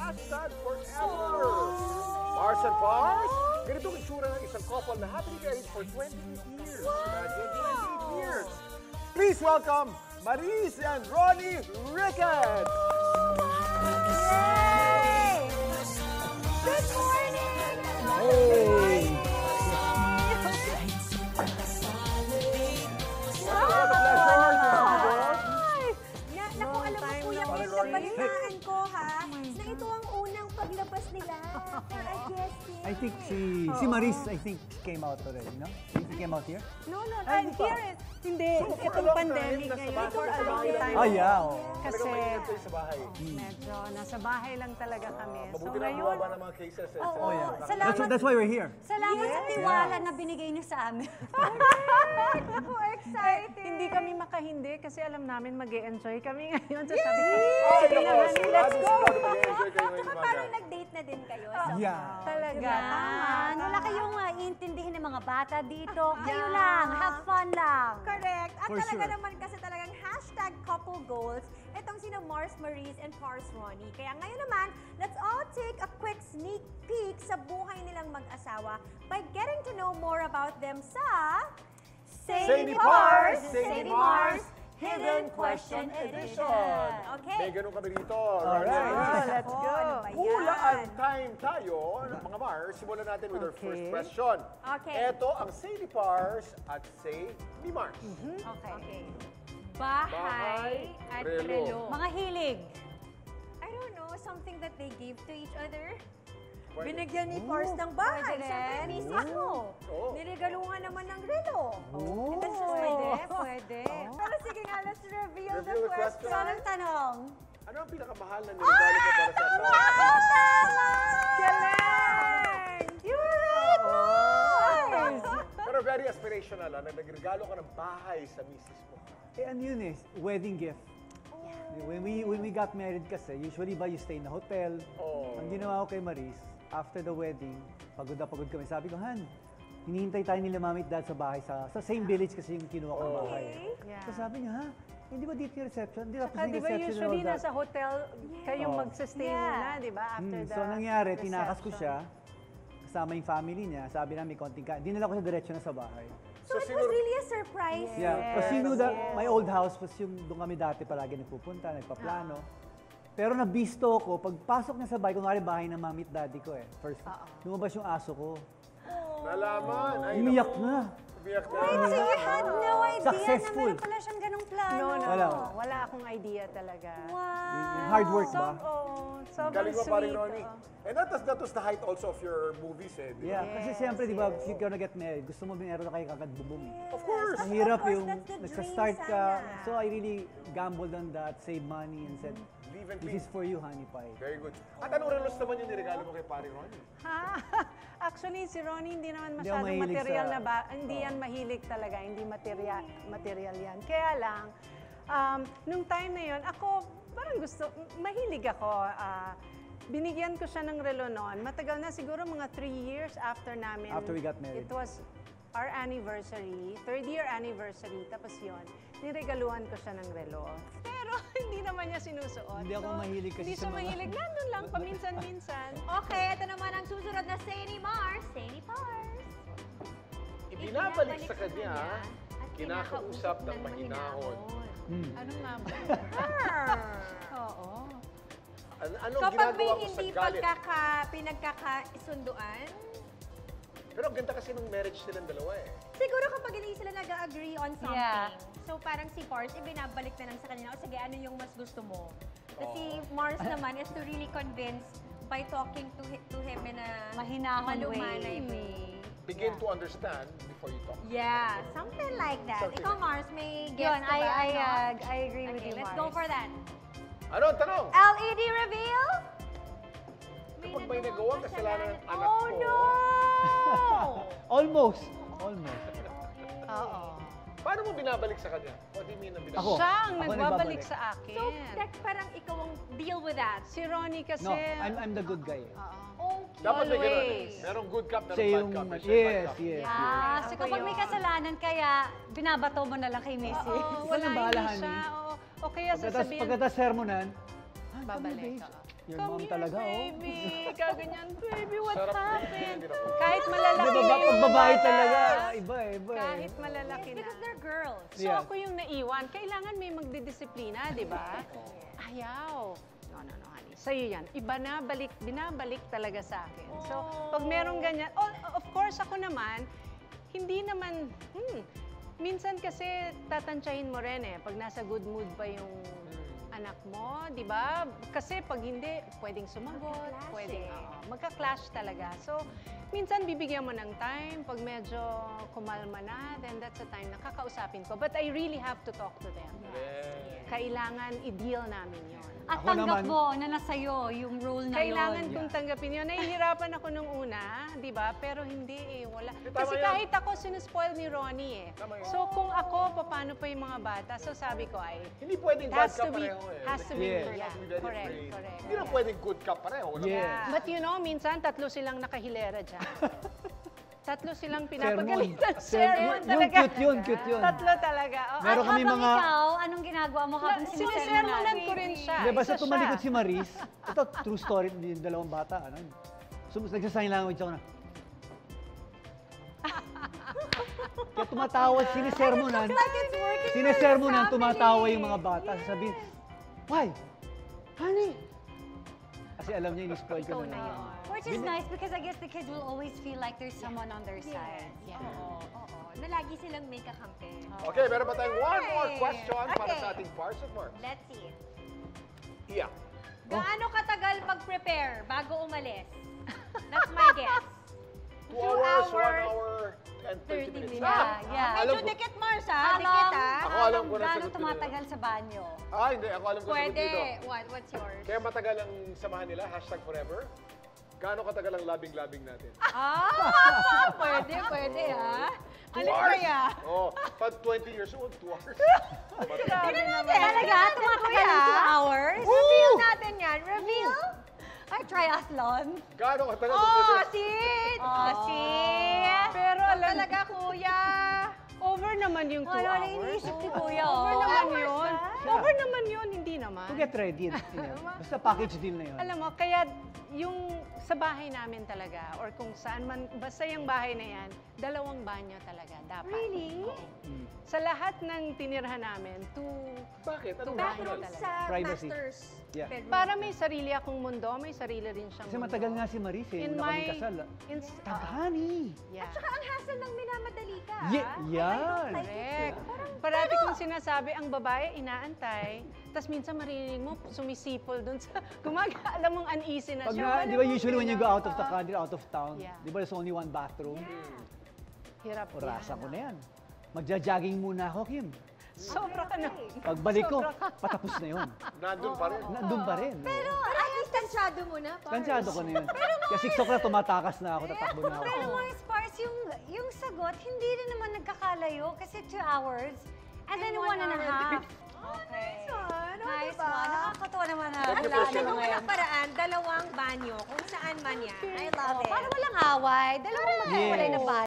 hashtag forever. Mars and Pars, ganito ang itsura ng isang couple na happily married for 28 years. Imagine, 28 years. Please welcome Maris and Ronnie Ricketts. Yay! Good morning! Hey! Naku, alam mo kuya, nabalitaan ko ha, na ito ang unang paglabas nila. I guess I think si Maris, I think she came out already, no? She came out here? No, I'm here. Hindi, itong pandemic ngayon for a long time. Ah, yeah. Kasi sa bahay. medyo nasa bahay lang talaga kami. So Mabuti na ngayon, bumaba ng mga cases. Oh, yeah. Salamat, That's why we're here. salamat sa tiwala na binigay niyo sa amin. Ako, excited. hindi kami makahindi kasi alam namin mag-e-enjoy kami ngayon. So sabi ko, Sige naman, let's go! Mag-enjoy kayo ngayong Tsaka umaga. parang nag-date na din kayo. So, Yeah. Talaga. Tama. Wala kayong iintindihin ng mga bata dito. Kayo lang. Have fun lang. Correct. At For talaga sure. naman kasi talagang hashtag couple goals. Itong sina Mars, Maris, and Pars Ronnie. Kaya ngayon naman, let's all take a quick sneak peek sa buhay nilang mag-asawa by getting to know more about them sa Say ni Pars, Say ni Mars, Hidden Question Edition. Okay. May ganun kami dito. Alright. Oh, let's go. Ano ba yan? Hulaan time tayo, mga Mars. Simulan natin with our first question. Okay. Ito ang Say ni Pars at Say ni Mars. Okay. Bahay at Relo. relo. Mga hilig. I don't know, something that they give to each other. Pwede. Binigyan ni Pars ng bahay. Pwede Siyempre, rin. misis mo. Oo. Niregaluhan naman ng relo. Oh. And that's just Pwede, pwede. Pero sige nga, let's reveal the Reveal the question. question. Anong tanong? Ano ang pinakamahal na nilagay ko para sa asawa? Tama! Galing! You're right, Mars! Pero very aspirational, nagregalo ka ng bahay sa misis mo. Eh, ano yun eh? Wedding gift. When we got married kasi, usually ba you stay in a hotel. Oh. Ang ginawa ko kay Maris, after the wedding, pagod na pagod kami. Sabi ko, Han, hinihintay tayo nila mami at dad sa bahay, sa same village kasi yung kinuha kong bahay. Yeah. So sabi niya, ha? Hindi ba dito yung reception? Hindi tapos Saka yung di ba reception usually and all that. nasa hotel kayong Oh. magsistay Yeah. muna, di ba? After the So nangyari, tinakas ko reception. siya, kasama yung family niya, sabi na may konting dinala ko siya diretso na sa bahay. So it was really a surprise. Yeah, kasi you know that yes. my old house was yung doon kami dati palagi nagpupunta, nagpaplano. Pero nabisto ko, pagpasok niya sa bahay, kunwari bahay ng mami at daddy ko eh. First, lumabas yung aso ko. Nalaman. Ay, Umiyak naku. na. Umiyak na. Wait, so you had no idea Successful. na meron pala siyang ganong plano? Wala. Wala akong idea talaga. Wow. Hard work ba? Sobrang Galing mo pa rin, sweet. Ronnie. oh. And that was the height also of your movies, eh. Di ba? Yeah, kasi siyempre, di ba, if you're gonna get married, gusto mo meron na kayo kagad bubong. Of course. Mahirap Of course, yung that's the dream nagsa-start ka. sana. So I really gambled on that, saved money and said, Leave and this please. is for you, honey pie. Very good. At anong relos naman yung niregalo mo kay pare Ronnie? Ha? Actually, si Ronnie hindi naman Hindi ako masyadong mahilig material sa- na ba? Hindi yan mahilig talaga, hindi material yan. Kaya lang, nung time na yon, ako parang mahilig ako. Binigyan ko siya ng relo noon. Matagal na, siguro mga 3 years after namin. After we got married. It was our anniversary, 3rd year anniversary. Tapos yon, niregaluhan ko siya ng relo. Pero hindi naman niya sinusuot. Hindi ako mahilig kasi Hindi sa siya mga- mahilig. Nandun lang, paminsan-minsan. Okay, ito naman ang susunod na Say ni Mars, Say ni Pars. Ibinabalik sa kanya, kinakausap ng mahinahon. Ano nga ba? Oo. Anong Kapag may ginagawa ko sa hindi galit? pinagkakaisunduan, Pero ang ganda kasi ng marriage nilang dalawa eh. siguro kapag hindi sila nag-agree on something, Yeah. so parang si Pars, ibinabalik na lang sa kanila, o sige, ano yung mas gusto mo? Kasi Mars naman is to really convince by talking to him in a Mahinahon malumanay way. way. Begin to understand before you talk. Yeah, something like that. Something Ikaw, like Mars, may Yun, guess ka ba? no? I agree with Okay, you, let's Mars. go for that. Ano ang tanong? LED reveal? Kapag may nagawang kasalanan ng anak Oh ko, no! Almost. Almost. Oo. paano mo binabalik sa kanya? What do you mean na binabalik? Ako. Siya ang Ako nagbabalik nagbabalik. sa akin. So, that's parang ikaw ang deal with that. Si Ronnie kasi... No, I'm the good guy. Okay. Dapat may ganun eh. Always. Merong good cop, Siya merong bad yung, cop. May siya yung bad yes, cop. yes. Ah, so Ako kapag may yun. kasalanan kaya, binabato mo na lang kay Missy. Oo, Ikaw na bahala, hindi siya. honey. Oo. O kaya sasabihin... Pagkatapos sermonan, Babalik. Oo. Your Come mom here, talaga, oh. baby. Kaganyan, baby, what Sarap happened? din ako. Kahit Di malalaki ba, na pag yung babae bata. talaga, iba eh. Kahit malalaki Yes, na. because they're girls. So Yeah. ako yung naiwan. Kailangan may magdidisiplina, di ba? Ayaw. No, honey. Sa'yo yan. Binabalik talaga sa akin. So, pag merong ganyan, of course, ako naman, hindi naman, minsan kasi tatansyahin mo rin eh, pag nasa good mood pa yung anak mo, di ba? Kasi pag hindi, pwedeng sumagot, Magka-clash pwedeng, eh. magka-clash talaga. So, minsan bibigyan mo ng time, pag medyo kumalma na, then that's the time na kakausapin ko. But I really have to talk to them. Kailangan i-deal namin yon. At Ako tanggap naman- mo na nasa'yo yung role na Kailangan yun. kong tanggapin yun. Nahihirapan ako nung una, di ba? Pero hindi eh, wala. Tama Kasi yan. kahit ako, sinuspoil ni Ronnie eh. Tama yan. So kung ako, paano pa yung mga bata? So sabi ko ay, Hindi pwedeng it bad has ka to be, pareho eh. has to be, Yeah. You have to be very correct, afraid. correct. Hindi na pwedeng good ka pareho. Wala Yeah. But you know, minsan tatlo silang nakahilera dyan. Tatlo silang Sermon. pinapagalitan. Yung Sermon talaga. cute yun. Tatlo talaga. Oh, Meron At kami habang mga- ikaw, anong ginagawa mo habang sinisermonan ko rin siya. Di ba Isa sa tumalikod siya. si Maris, ito true story, yung dalawang bata, ano, nagsasign language ako na. Kaya tumatawa, sinisermonan, tumatawa yung mga bata. Sasabihin, why? Honey! Kasi alam niya, in-spoil ko na naman. Which is nice because I guess the kids will always feel like there's someone on their side. Yeah. Oo. Na lagi silang may kakampi. Okay, meron pa tayong one more Okay. question para Okay. sa ating Parts of Marks. Let's see. Iya. Gaano katagal mag-prepare bago umalis? That's my guess. 2 hours, 1 hours, hour, and 30 minutes. Yeah. Alam Medyo ko. dikit, Mars, ha? How Dikit, long, ha? Ako alam ko na gaano sagot ko na. tumatagal sa banyo? Hindi. Ako alam ko sagot Pwede. dito. What's yours? Kaya matagal ang samahan nila, #forever. Gaano katagal ang labing-labing natin? Pwede, ha? 2 Ano hours. kaya? Oh, pag 20 years old, 2 hours. Tingnan natin. Talaga? Tumatagal ng 2 hours? Reveal natin yan. Reveal. Ay, triathlon. Gaano katagal? See? See? Pero alam, Talaga, kuya. over naman yung 2 Ano, hours. iniisip ni Kuya. Over oh. naman hours yun. ba? Over naman yun, hindi naman. To get ready. Basta package deal na yun. Alam mo, kaya yung sa bahay namin talaga, or kung saan man, basta yung bahay na yan, 2 banyo talaga, dapat. Really? Sa lahat ng tinirhan namin, 2 Bakit? Anong Bathroom rationale? sa Privacy. master's Yeah. bedroom. Para may sarili akong mundo, may sarili rin siyang Kasi mundo. matagal nga si Maris eh, In nung kami my- kasal. Tagani! Yeah. Tsaka ang hassle ng minamadali ka. Yan! Correct. Parati kong sinasabi, ang babae inaantay, tapos minsan maririnig mo, sumisipol dun sa, alam mong uneasy na Pag siya. na, Alam di ba mo, usually when you go out of the ah, country, out of town, Yeah. di ba there's only one bathroom? Hirap Orasan yan. ko na yan. Magja-jogging muna ako, Kim. Sobra ka na. Pagbalik ko, Sobra ka. patapos na yun. Nandun pa rin. Nandun pa rin. Pero at least tansyado mo na, Pars. Tansyado ko na yun. Kaya 6 o'clock tumatakas na ako, tatakbo na ako. Pero mga Spars, yung sagot, hindi rin naman nagkakalayo kasi 2 hours and then 1.5. Okay. Nice diba? one. Nakakatawa naman na. Thank you, Wala Christian. naman Ano ngayon. walang paraan, 2 banyo, kung saan man yan. I love it. Para walang away. Dalawang magkawalay na Yes. banyo.